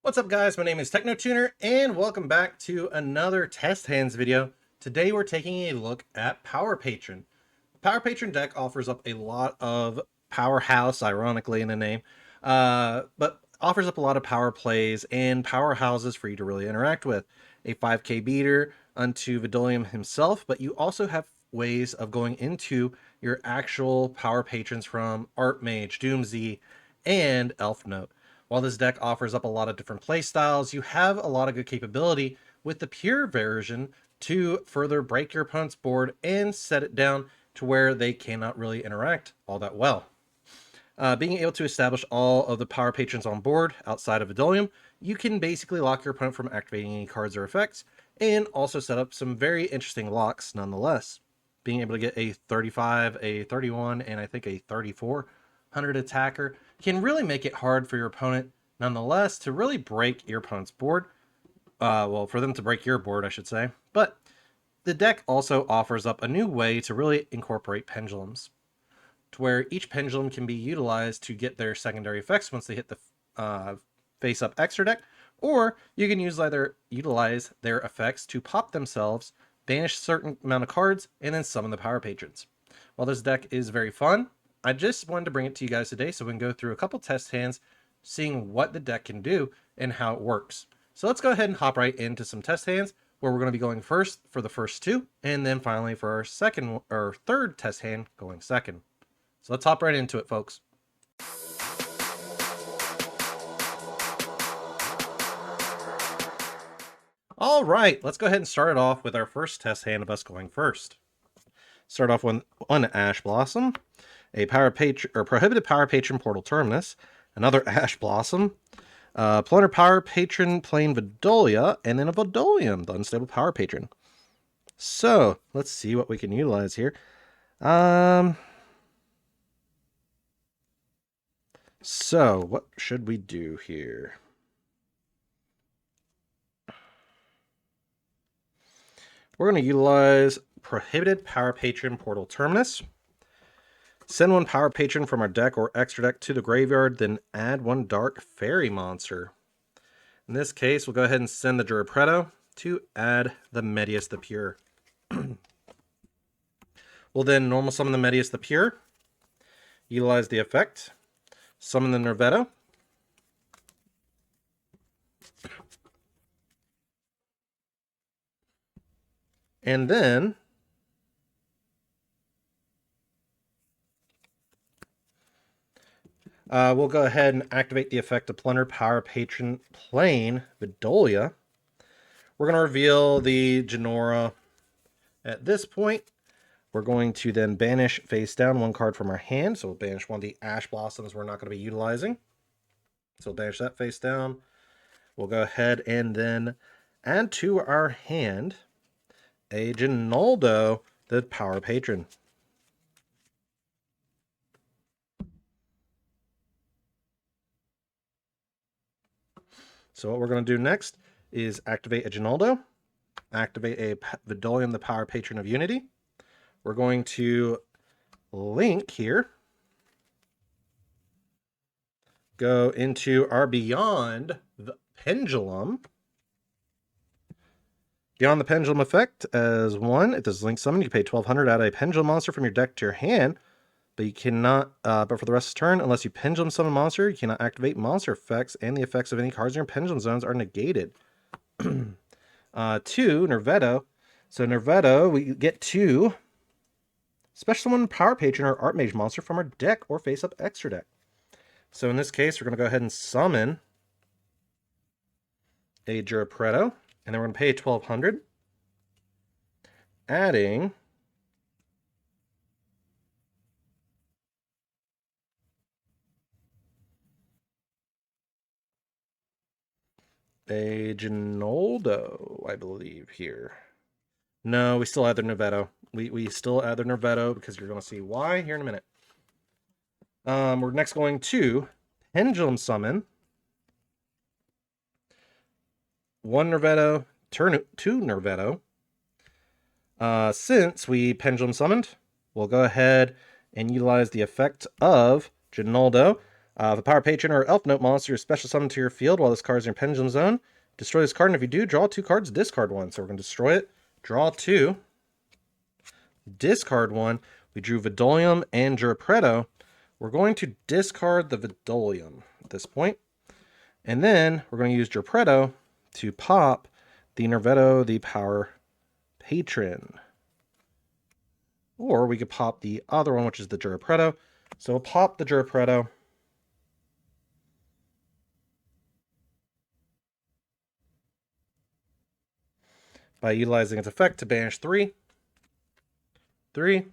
What's up guys, my name is TechnoTuner and welcome back to another test hands video. Today we're taking a look at Power Patron. The Power Patron deck offers up a lot of powerhouse, ironically in the name, but offers up a lot of power plays and powerhouses for you to really interact with. A 5k beater unto Vidolium himself, but you also have ways of going into your actual Power Patrons from Archmage, Doomsday, and Elf Note. While this deck offers up a lot of different play styles, you have a lot of good capability with the pure version to further break your opponent's board and set it down to where they cannot really interact all that well. Being able to establish all of the power patrons on board outside of Vidolium, you can basically lock your opponent from activating any cards or effects, and also set up some very interesting locks nonetheless. Being able to get a 35, a 31, and I think a 3400 attacker can really make it hard for your opponent nonetheless to really break your opponent's board. Well, for them to break your board, I should say. But the deck also offers up a new way to really incorporate pendulums, to where each pendulum can be utilized to get their secondary effects once they hit the face-up extra deck, or you can utilize their effects to pop themselves, banish a certain amount of cards, and then summon the power patrons. While this deck is very fun, I just wanted to bring it to you guys today so we can go through a couple test hands, seeing what the deck can do and how it works. So let's go ahead and hop right into some test hands, where we're going to be going first for the first two, and then finally for our second or third test hand going second. So let's hop right into it, folks. All right, let's go ahead and start it off with our first test hand of us going first. Start off with one Ash Blossom, a Prohibited Power Patron Portal Terminus, another Ash Blossom, Plunder Power Patron Plain Vidolia, and then a Vidolium, the Unstable Power Patron. So let's see what we can utilize here. So what should we do here? We're going to utilize Prohibited Power Patron Portal Terminus. Send one Power Patron from our deck or extra deck to the graveyard, then add one Dark Fairy monster. In this case, we'll go ahead and send the Durapretto to add the Medius the Pure. We'll then normal summon the Medius the Pure, utilize the effect, summon the Nervetto, and then we'll go ahead and activate the effect of Plunder Power Patron Plain Vidolia. We're going to reveal the Genora at this point. We're going to then banish face down one card from our hand. So we'll banish one of the Ash Blossoms we're not going to be utilizing. So we'll banish that face down. We'll go ahead and then add to our hand a Ginaldo, the Power Patron. So what we're going to do next is activate a Ginaldo, activate a Vidolium, the Power Patron of Unity. We're going to link here, go into our Beyond the Pendulum. Beyond the Pendulum effect, as one, it does link summon. You pay 1,200, add a Pendulum monster from your deck to your hand, but you cannot, but for the rest of the turn, unless you Pendulum summon a monster, you cannot activate monster effects, and the effects of any cards in your Pendulum zones are negated. 2, Nervetto. So Nervetto, we get 2 Special Summon Power Patron or Archmage monster from our deck or face-up extra deck. So in this case, we're going to go ahead and summon a Durapretto, and then we're going to pay 1,200, adding a Ginaldo, I believe, here. No, we still add the Nervetto. We still add the Nervetto because you're going to see why here in a minute. We're next going to Pendulum Summon one Nervetto, turn 2 Nervetto. Since we Pendulum Summoned, we'll go ahead and utilize the effect of Ginaldo. If a Power Patron or Elf Note monster is special summoned to your field while this card is in your Pendulum Zone, destroy this card, and if you do, draw 2 cards, discard 1. So we're going to destroy it, draw 2, discard 1. We drew Vidolium and Jurapretto. We're going to discard the Vidolium at this point. And then we're going to use Jurapretto to pop the Nervetto, the Power Patron. Or we could pop the other one, which is the Jurapretto. So we'll pop the Jurapretto. By utilizing its effect to banish 3. 3.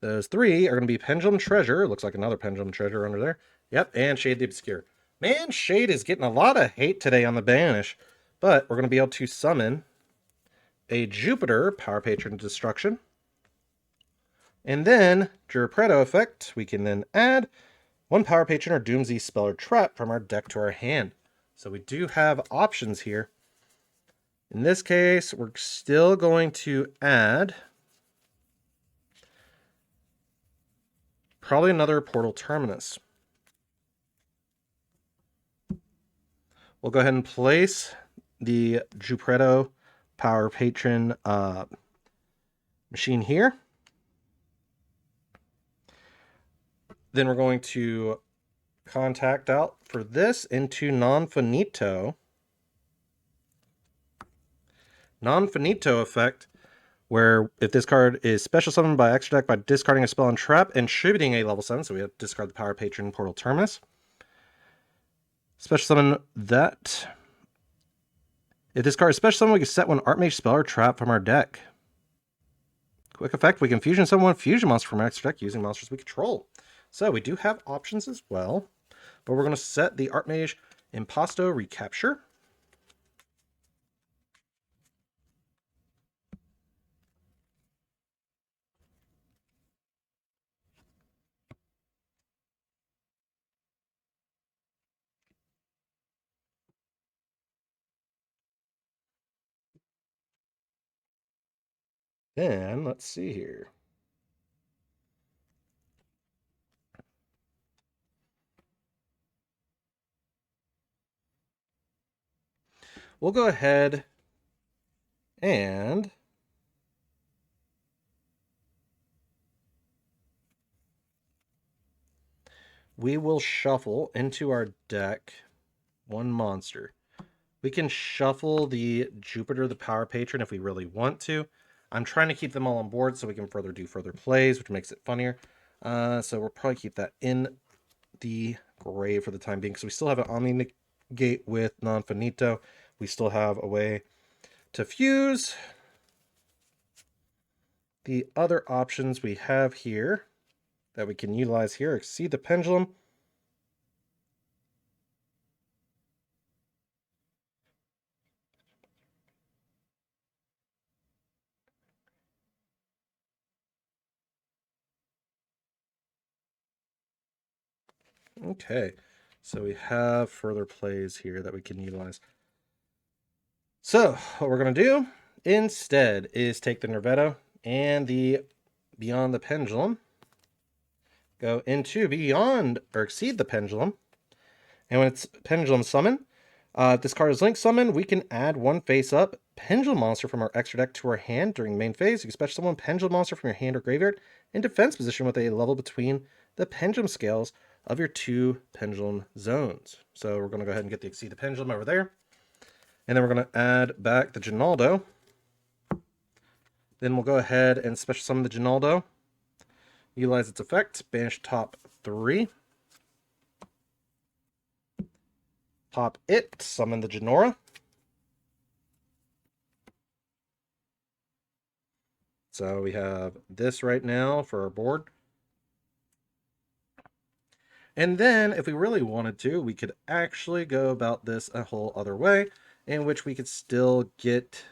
Those 3 are going to be Pendulum Treasure. Looks like another Pendulum Treasure under there. Yep, and Shade the Obscure. Man, Shade is getting a lot of hate today on the banish. But we're going to be able to summon a Jupiter, Power Patron Destruction. And then, Jurapretto effect, we can then add 1 Power Patron or Doomsday spell or trap from our deck to our hand. So we do have options here. In this case, we're still going to add probably another Portal Terminus. We'll go ahead and place the Jupretto Power Patron machine here. Then we're going to contact out for this into Non-Finito. Non-Finito effect, where if this card is special summoned by extra deck by discarding a spell and trap and contributing a level 7, so we have to discard the Power Patron Portal Terminus. Special summon that. If this card is special summoned, we can set 1 Archmage spell or trap from our deck. Quick effect, we can fusion summon 1 fusion monster from our extra deck using monsters we control. So we do have options as well, but we're going to set the Archmage Impasto Recapture. Then, let's see here. We'll go ahead and we will shuffle into our deck 1 monster. We can shuffle the Jupiter, the Power Patron, if we really want to. I'm trying to keep them all on board so we can do further plays, which makes it funnier. So we'll probably keep that in the grave for the time being, because we still have an Omni-Negate with Non-Finito. We still have a way to fuse. The other options we have here that we can utilize here, Exceed the Pendulum. Okay, so we have further plays here that we can utilize. So what we're going to do instead is take the Nervetto and the Beyond the Pendulum, go into Beyond or Exceed the Pendulum, and when it's Pendulum Summon, if this card is Link Summon, we can add 1 face-up Pendulum monster from our extra deck to our hand during the main phase. You can special summon Pendulum monster from your hand or graveyard in defense position with a level between the Pendulum scales of your 2 Pendulum zones. So we're going to go ahead and get the Exceed the Pendulum over there. And then we're going to add back the Ginaldo. Then we'll go ahead and special summon the Ginaldo. Utilize its effect, banish top 3. Pop it, summon the Genora. So we have this right now for our board. And then, if we really wanted to, we could actually go about this a whole other way, in which we could still get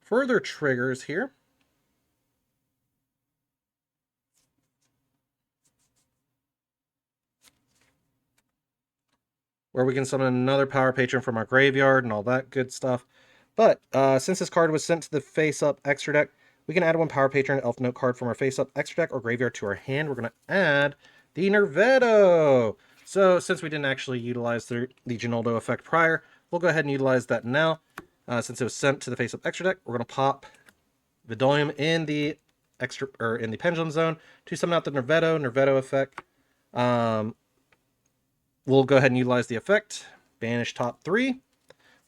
further triggers here. Where we can summon another Power Patron from our graveyard and all that good stuff. But since this card was sent to the face-up extra deck, we can add 1 Power Patron Elf Note card from our face-up extra deck or graveyard to our hand. We're going to add the Nervetto. So since we didn't actually utilize the Ginaldo effect prior, we'll go ahead and utilize that now. Since it was sent to the face-up extra deck, we're going to pop Vidolium in the in the pendulum zone to summon out the Nervetto effect. We'll go ahead and utilize the effect, banish top 3,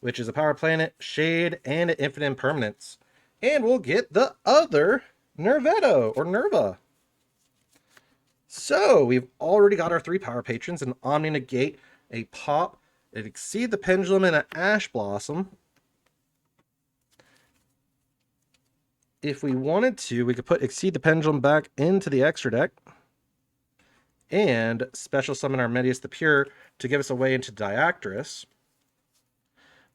which is a power planet, shade, and infinite impermanence. And we'll get the other Nervetto, or Nerva. So, we've already got our 3 power patrons, an Omni Negate, a Pop, an Exceed the Pendulum, and an Ash Blossom. If we wanted to, we could put Exceed the Pendulum back into the extra deck and special summon our Medius the Pure to give us a way into Diactrys,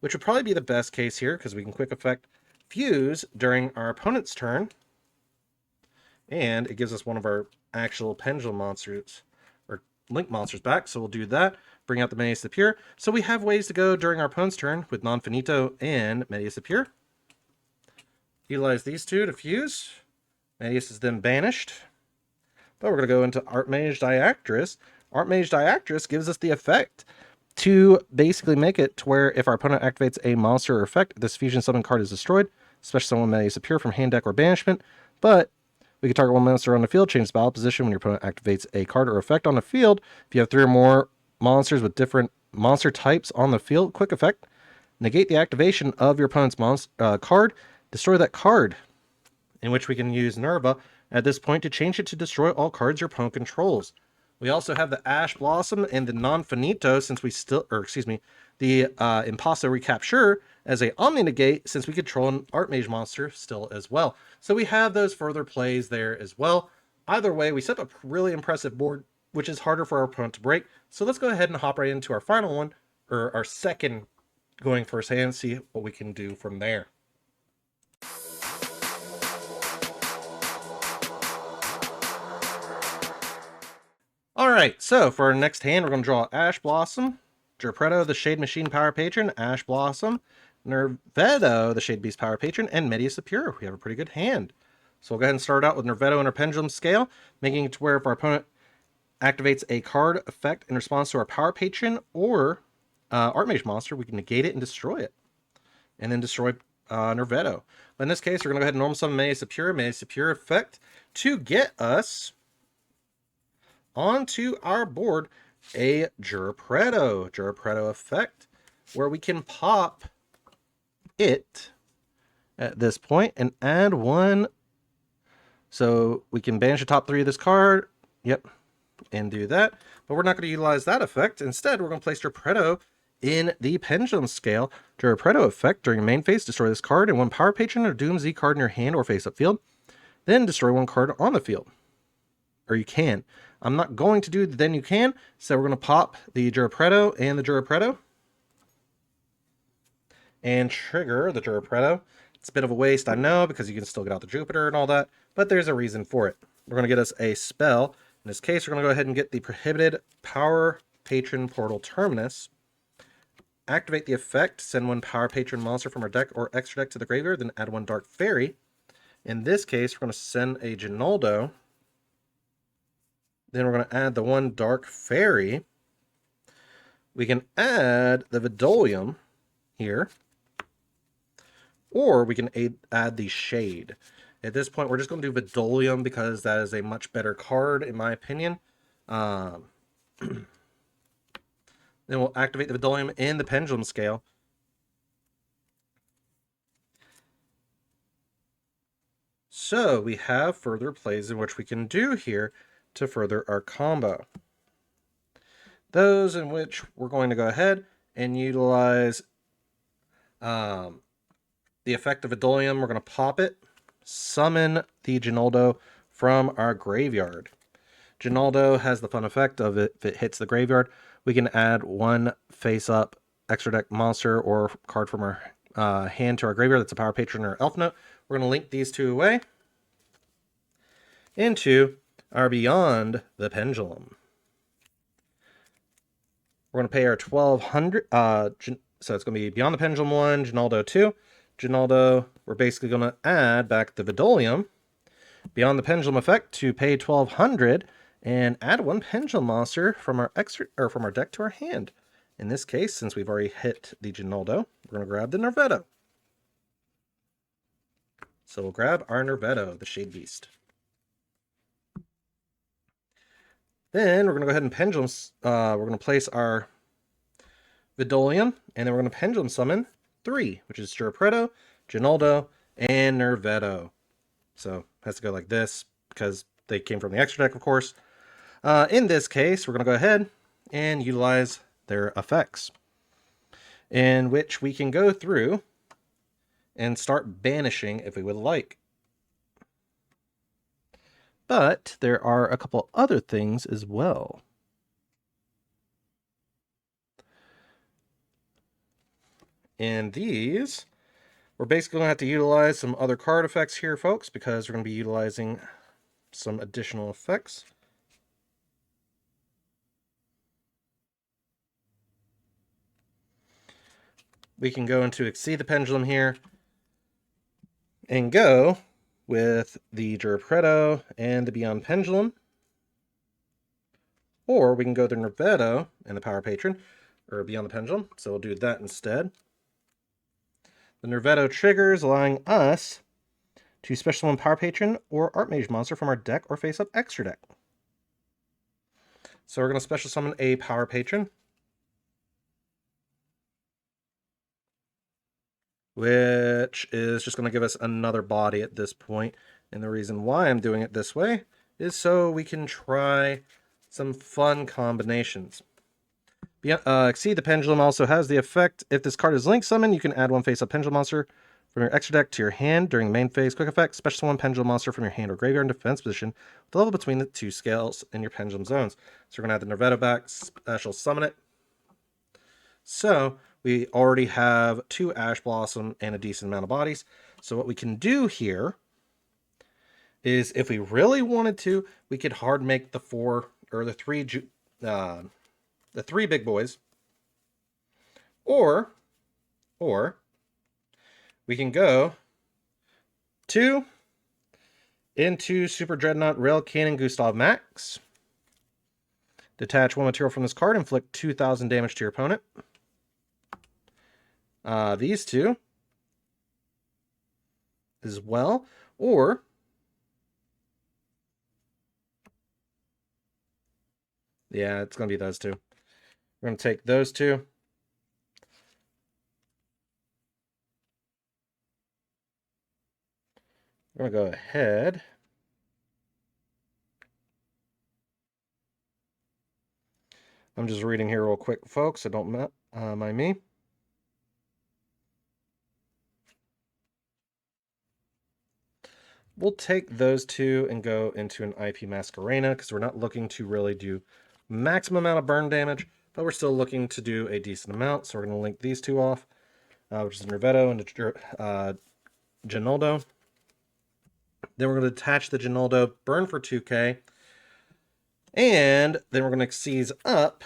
which would probably be the best case here because we can quick effect Fuse during our opponent's turn, and it gives us one of our actual Pendulum monsters, or Link monsters back, so we'll do that, bring out the Medius the Pure. So we have ways to go during our opponent's turn with Non-Finito and Medius the Pure. Utilize these 2 to fuse. Medius is then banished. But we're going to go into Archmage Diactrys. Archmage Diactrys gives us the effect to basically make it to where if our opponent activates a monster or effect, this fusion summon card is destroyed. Special summon Medius appear from hand, deck, or banishment. But we can target one monster on the field, change the battle position when your opponent activates a card or effect on the field. If you have 3 or more monsters with different monster types on the field, quick effect, negate the activation of your opponent's card, destroy that card, in which we can use Nerva at this point to change it to destroy all cards your opponent controls. We also have the Ash Blossom and the Non-Finito, since we still, the Impasto Recapture as a Omni Negate, since we control an Archmage monster still as well. So we have those further plays there as well. Either way, we set up a really impressive board, which is harder for our opponent to break. So let's go ahead and hop right into our final one, or our second going first hand, see what we can do from there. Alright, so for our next hand, we're going to draw Ash Blossom, Geppetto, the Shade Machine Power Patron, Ash Blossom, Nervetto, the Shade Beast Power Patron, and Medius the Pure. We have a pretty good hand. So we'll go ahead and start out with Nervetto in our Pendulum Scale, making it to where if our opponent activates a card effect in response to our Power Patron or Archmage monster, we can negate it and destroy it. And then destroy Nervetto. But in this case, we're going to go ahead and normal summon Medius the Pure effect to get us onto our board a Geppetto effect, where we can pop it at this point and add 1. So we can banish the top 3 of this card, and do that. But we're not going to utilize that effect. Instead, we're going to place Geppetto in the Pendulum Scale. Geppetto effect during main phase, destroy this card and 1 Power Patron or Doom Z card in your hand or face up field. Then destroy 1 card on the field. Or you can. I'm not going to do the then you can, so we're going to pop the Geppetto and the Geppetto. And trigger the Geppetto. It's a bit of a waste, I know, because you can still get out the Jupiter and all that, but there's a reason for it. We're going to get us a spell. In this case, we're going to go ahead and get the Prohibited Power Patron Portal Terminus. Activate the effect, send 1 Power Patron monster from our deck or extra deck to the graveyard, then add 1 Dark Fairy. In this case, we're going to send a Ginaldo. Then we're going to add the 1 Dark Fairy. We can add the Vidolium here. Or we can add the Shade. At this point, we're just going to do Vidolium because that is a much better card, in my opinion. Then we'll activate the Vidolium in the Pendulum Scale. So we have further plays in which we can do here to further our combo. Those in which we're going to go ahead and utilize the effect of Vidolium. We're going to pop it, summon the Ginaldo from our graveyard. Ginaldo has the fun effect of if it hits the graveyard, we can add 1 face-up extra deck monster or card from our hand to our graveyard. That's a Power Patron or Elf Note. We're going to link these 2 away into our Beyond the Pendulum. We're going to pay our 1,200. So it's going to be Beyond the Pendulum 1, Ginaldo 2. Ginaldo, we're basically going to add back the Vidolium. Beyond the Pendulum effect to pay 1,200 and add one pendulum monster from our deck to our hand. In this case, since we've already hit the Ginaldo, we're going to grab the Nervetto. So we'll grab our Nervetto, the Shade Beast. Then we're going to go ahead and pendulum. We're going to place our Vidolium, and then we're going to pendulum summon 3, which is Girapretto, Ginaldo, and Nervetto. So it has to go like this because they came from the extra deck, of course. In this case, we're going to go ahead and utilize their effects, in which we can go through and start banishing if we would like. But there are a couple other things as well. And these, we're basically going to have to utilize some other card effects here, folks, because we're going to be utilizing some additional effects. We can go into Exceed the Pendulum here and go with the Girapretto and the Beyond Pendulum. Or we can go to Nervetto and the Power Patron, or Beyond the Pendulum. So we'll do that instead. The Nervetto triggers, allowing us to special summon Power Patron or Archmage monster from our deck or face-up extra deck. So we're going to special summon a Power Patron, which is just going to give us another body at this point. And the reason why I'm doing it this way is so we can try some fun combinations. Exceed the Pendulum also has the effect, if this card is link summoned, you can add one face-up Pendulum monster from your extra deck to your hand during the main phase. Quick effect, special summon Pendulum monster from your hand or graveyard in defense position with the level between the 2 scales in your Pendulum zones. So we're going to add the Nervetto back, special summon it. So we already have 2 Ash Blossom and a decent amount of bodies. So what we can do here is, if we really wanted to, we could hard make the 3 big boys, or we can go 2 into Super Dreadnought Rail Cannon Gustav Max. Detach 1 material from this card, inflict 2,000 damage to your opponent. These 2 as well, or yeah, it's going to be those 2. We're going to take those 2. We're going to go ahead I'm just reading here real quick, folks, so don't mind me. We'll take those 2 and go into an IP Masquerena because we're not looking to really do maximum amount of burn damage, but we're still looking to do a decent amount. So we're going to link these 2 off, which is Nervetto and Ginaldo. Then we're going to attach the Ginaldo, burn for 2k, and then we're going to seize up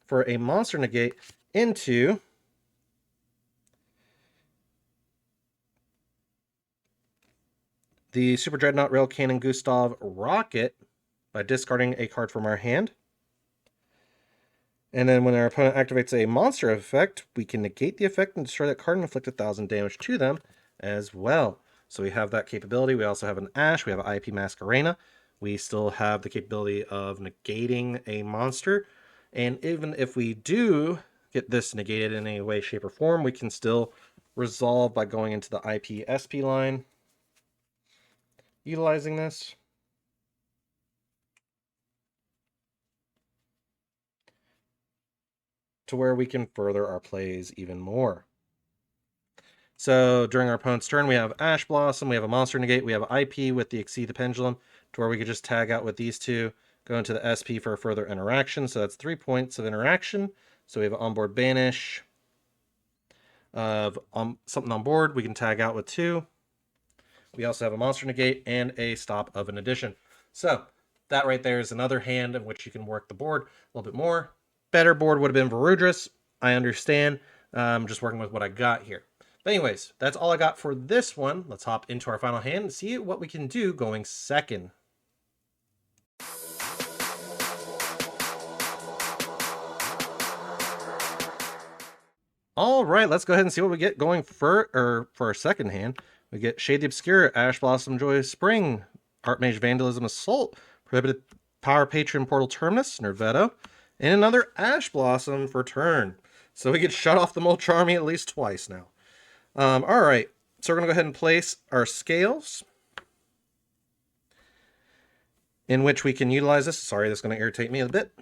for a monster negate into the Super Dreadnought Rail Cannon Gustav Rocket by discarding a card from our hand. And then when our opponent activates a monster effect, we can negate the effect and destroy that card and inflict 1,000 damage to them as well. So we have that capability. We also have an Ash. We have an IP Masquerena. We still have the capability of negating a monster. And even if we do get this negated in any way, shape, or form, we can still resolve by going into the IP SP line, utilizing this. To where we can further our plays even more. So during our opponent's turn, we have Ash Blossom, we have a monster negate, we have IP with the Exceed the Pendulum, to where we could just tag out with these 2, go into the SP for a further interaction. So that's 3 points of interaction. So we have an onboard banish of something on board. We can tag out with 2. We also have a monster negate and a stop of an addition. So that right there is another hand in which you can work the board a little bit more. Better board would have been Varudris. I understand. I'm just working with what I got here. But anyways, that's all I got for this one. Let's hop into our final hand and see what we can do going second. All right, let's go ahead and see what we get going for our second hand. We get Shade the Obscure, Ash Blossom, Joy of Spring, Archmage Vandalism Assault, Prohibited Power Patron Portal Terminus, Nervetto, and another Ash Blossom for turn. So we get shut off the Molcharmy at least twice now. All right, so we're going to go ahead and place our scales in which we can utilize this. Sorry, this is going to irritate me a bit.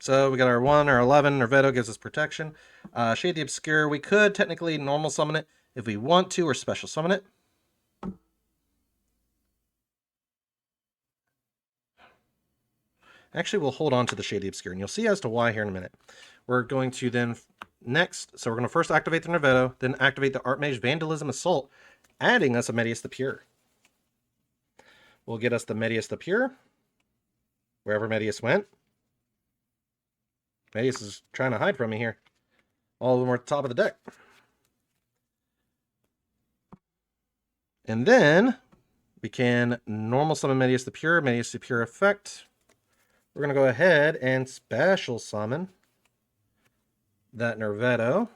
So we got our 1, our 11, Nervetto gives us protection. Shade the Obscure, we could technically normal summon it if we want to, or special summon it. Actually, we'll hold on to the Shade the Obscure, and you'll see as to why here in a minute. We're going to then next, so we're going to first activate the Nervetto, then activate the Archmage Vandalism Assault, adding us a Medius the Pure. We'll get us the Medius the Pure, wherever Medius went. Medius is trying to hide from me here. All of them are at the top of the deck. And then we can normal summon Medius the Pure effect. We're going to go ahead and special summon that Nervetto.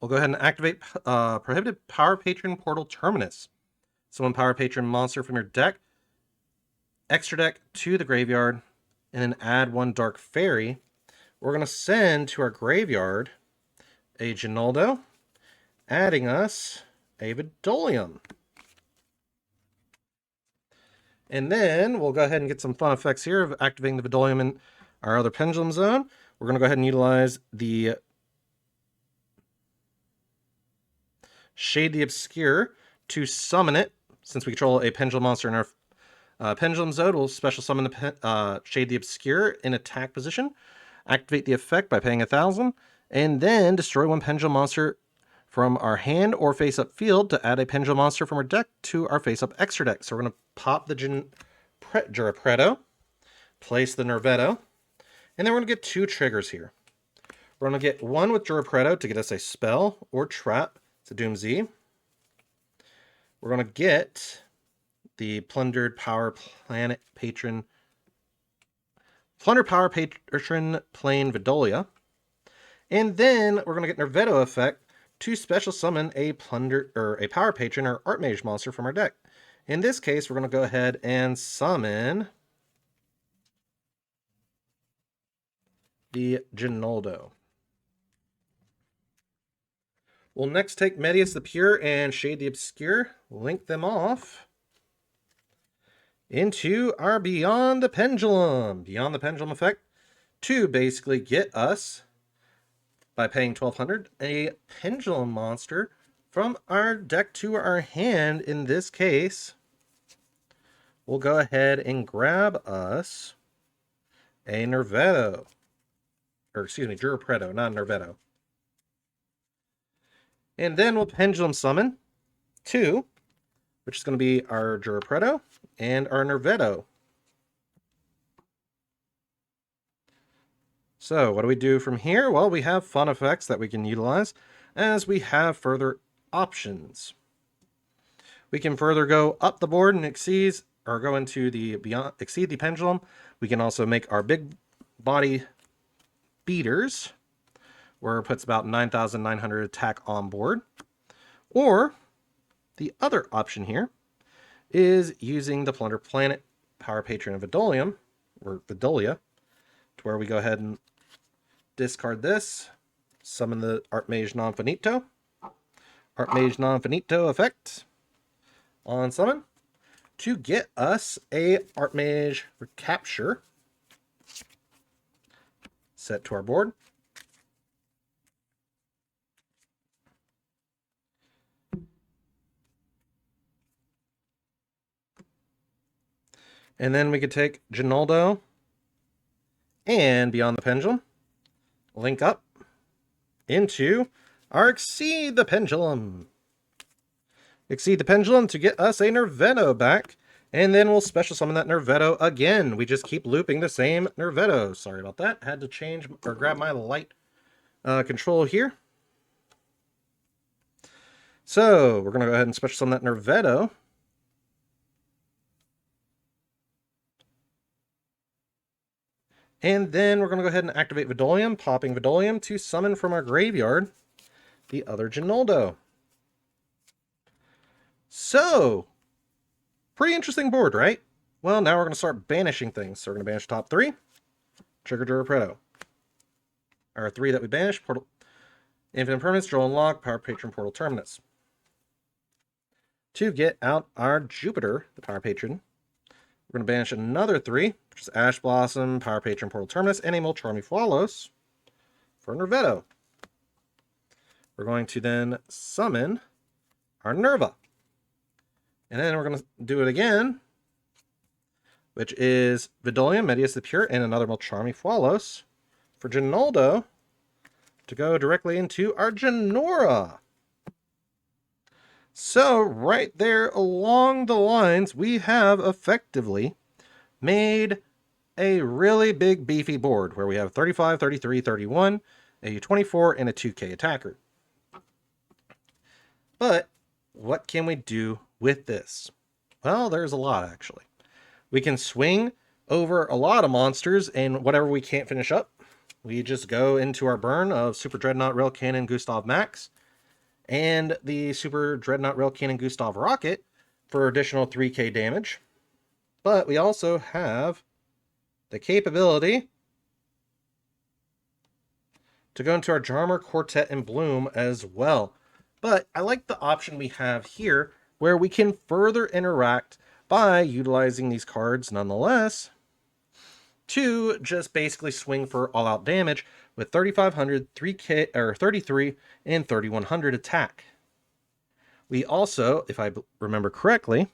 We'll go ahead and activate Prohibited Power Patron Portal Terminus. Summon Power Patron monster from your deck, extra deck to the graveyard, and then add 1 Dark Fairy. We're going to send to our graveyard a Ginaldo, adding us a Vidolium. And then we'll go ahead and get some fun effects here of activating the Vidolium in our other Pendulum Zone. We're going to go ahead and utilize the Shade the Obscure to summon it. Since we control a Pendulum monster in our Pendulum Zone, we'll special summon the Shade the Obscure in attack position. Activate the effect by paying 1,000, and then destroy 1 Pendulum monster from our hand or face-up field to add a Pendulum monster from our deck to our face-up extra deck. So we're going to pop the Durapretto, place the Nervetto, and then we're going to get 2 triggers here. We're going to get 1 with Durapretto to get us a spell or trap. It's a Doom Z. We're going to get the Plundered Power Patron Plain Vidolia. And then we're going to get Nervetto effect to special summon a Power Patron or Archmage monster from our deck. In this case, we're going to go ahead and summon the Ginaldo. We'll next take Medius the Pure and Shade the Obscure, link them off into our Beyond the Pendulum effect to basically get us, by paying 1,200, a Pendulum monster from our deck to our hand. In this case, we'll go ahead and grab us a Nervetto, or excuse me, Durapretto, not Nervetto. And then we'll Pendulum Summon 2, which is going to be our Durapretto and our Nervetto. So what do we do from here? Well, we have fun effects that we can utilize as we have further options. We can further go up the board and exceed the Pendulum. We can also make our big body beaters, where it puts about 9,900 attack on board. Or the other option here is using the Plunder Planet Power Patron of Vidolium, or Vidolia, to where we go ahead and discard this, summon the Archmage Non-Finito. Archmage Non-Finito effect on summon to get us a Archmage Recapture set to our board. And then we could take Ginaldo and Beyond the Pendulum, link up into our Exceed the Pendulum. Exceed the Pendulum to get us a Nervetto back, and then we'll special summon that Nervetto again. We just keep looping the same Nervetto. Sorry about that. Had to change or grab my light control here. So we're going to go ahead and special summon that Nervetto. And then we're going to go ahead and activate Vidolium, popping Vidolium to summon from our graveyard the other Ginoldo. So, pretty interesting board, right? Well, now we're going to start banishing things. So we're going to banish top 3, trigger Durapretto. Our 3 that we banished, Portal, Infinite Permanence, Draw and Lock, Power Patron, Portal Terminus. To get out our Jupiter, the Power Patron, we're going to banish another 3, which is Ash Blossom, Power Patron, Portal Terminus, and a Molcharmi Follows for Nervetto. We're going to then summon our Nerva. And then we're going to do it again, which is Vidolium, Medius the Pure, and another Molcharmi Follows for Ginoldo to go directly into our Genora. So right there along the lines, we have effectively made a really big beefy board where we have 35, 33, 31, a 24, and a 2K attacker. But what can we do with this? Well, there's a lot actually. We can swing over a lot of monsters, and whatever we can't finish up, we just go into our burn of Super Dreadnought Rail Cannon Gustav Max and the Super Dreadnought Rail Cannon Gustav Rocket for additional 3K damage. But we also have the capability to go into our Jarmer, Quartet, and Bloom as well. But I like the option we have here where we can further interact by utilizing these cards nonetheless to just basically swing for all-out damage with 3,500, 3K, or 33, and 3,100 attack. We also, if I remember correctly,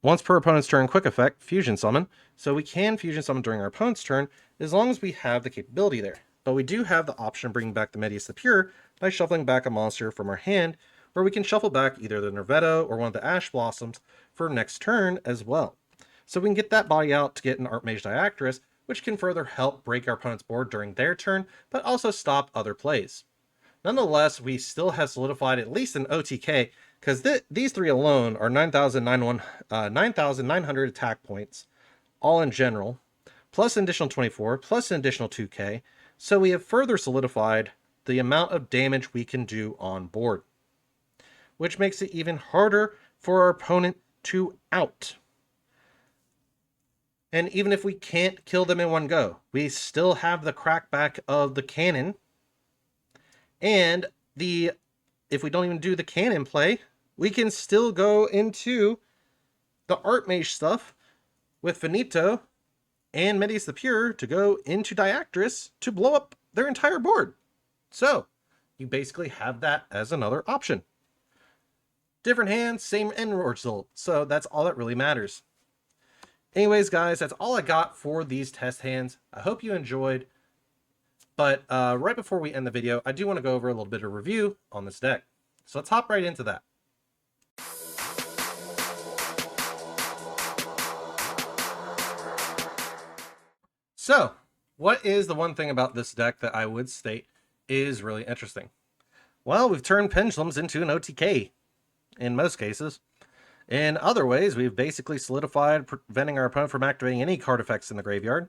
once per opponent's turn, quick effect, fusion summon. So we can fusion summon during our opponent's turn as long as we have the capability there. But we do have the option of bringing back the Medius the Pure by shuffling back a monster from our hand, where we can shuffle back either the Nervetto or one of the Ash Blossoms for next turn as well. So we can get that body out to get an Archmage Diactrys, which can further help break our opponent's board during their turn, but also stop other plays. Nonetheless, we still have solidified at least an OTK, because these 3 alone are 9,900 attack points, all in general, plus an additional 24, plus an additional 2K, so we have further solidified the amount of damage we can do on board, which makes it even harder for our opponent to out. And even if we can't kill them in one go, we still have the crackback of the cannon. And if we don't even do the cannon play, we can still go into the Archmage stuff with Finito and Medius the Pure to go into Diactrys to blow up their entire board. So you basically have that as another option. Different hands, same end result. So that's all that really matters. Anyways, guys, that's all I got for these test hands. I hope you enjoyed. But right before we end the video, I do want to go over a little bit of review on this deck. So let's hop right into that. So, what is the one thing about this deck that I would state is really interesting? Well, we've turned Pendulums into an OTK in most cases. In other ways, we've basically solidified preventing our opponent from activating any card effects in the graveyard.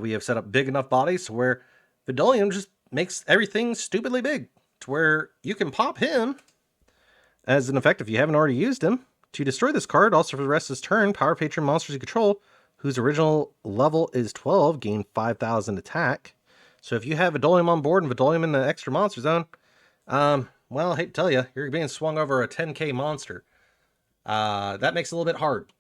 We have set up big enough bodies to where Vidolium just makes everything stupidly big, to where you can pop him as an effect if you haven't already used him to destroy this card. Also for the rest of his turn, Power Patron monsters you control, whose original level is 12, gain 5,000 attack. So if you have Vidolium on board and Vidolium in the extra monster zone, well, I hate to tell you, you're being swung over a 10k monster. That makes it a little bit hard.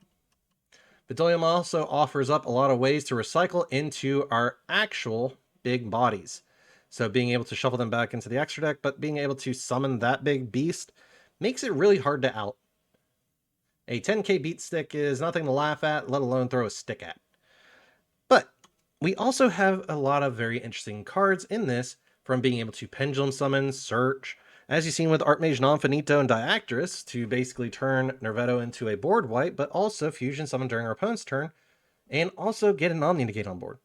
Vidolium also offers up a lot of ways to recycle into our actual big bodies. So being able to shuffle them back into the extra deck, but being able to summon that big beast makes it really hard to out. A 10k beat stick is nothing to laugh at, let alone throw a stick at. But we also have a lot of very interesting cards in this, from being able to pendulum summon, search, as you've seen with Archmage Non-Finito and Diactrys, to basically turn Nervetto into a board wipe, but also fusion summon during our opponent's turn, and also get an Omni Negate on board.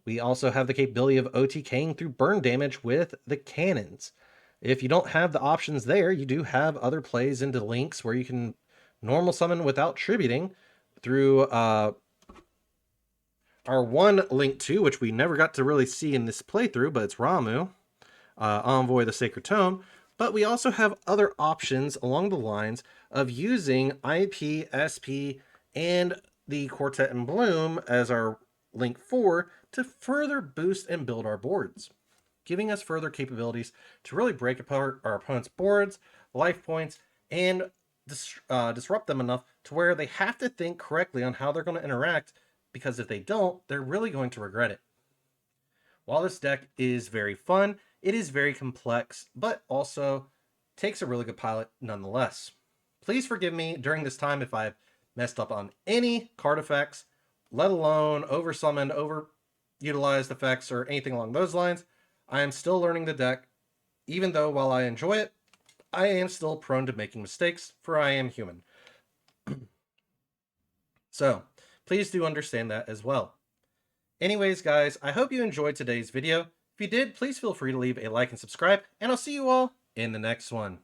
We also have the capability of OTKing through burn damage with the cannons. If you don't have the options there, you do have other plays into links where you can normal summon without tributing through our one link to, which we never got to really see in this playthrough, but it's Ramu, Envoy the Sacred Tome. But we also have other options along the lines of using IP, SP, and the Quartet in Bloom as our link 4 to further boost and build our boards, giving us further capabilities to really break apart our opponent's boards, life points, and disrupt them enough to where they have to think correctly on how they're going to interact, because if they don't, they're really going to regret it. While this deck is very fun, it is very complex, but also takes a really good pilot nonetheless. Please forgive me during this time if I've messed up on any card effects, let alone oversummoned, overutilized effects, or anything along those lines. I am still learning the deck, even though while I enjoy it, I am still prone to making mistakes, for I am human. So, please do understand that as well. Anyways, guys, I hope you enjoyed today's video. If you did, please feel free to leave a like and subscribe, and I'll see you all in the next one.